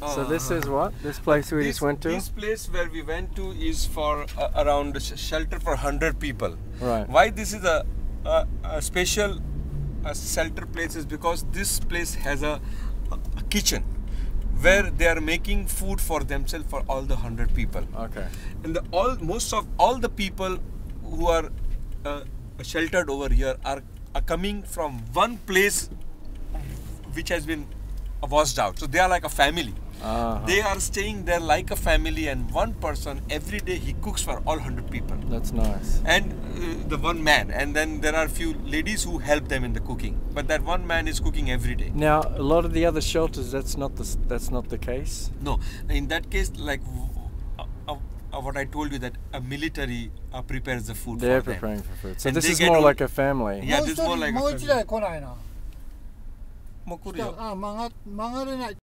So this is what? This place we just went to? This place where we went to is for around shelter for 100 people. Right. Why this is a special shelter place is because this place has a kitchen where they are making food for themselves for all the 100 people. Okay. And most of all the people who are sheltered over here are coming from one place which has been washed out. So they are like a family. They are staying there like a family, and one person every day he cooks for all 100 people. That's nice. And the one man, and then there are few ladies who help them in the cooking. But that one man is cooking every day. Now, a lot of the other shelters, that's not the case. No, in that case, like what I told you, that a military prepares the food. They're for them. preparing for food. So And this they is get more all- like a family. Yeah, this is more like a family. もう一台来ないな。もう来るよ。曲がれない。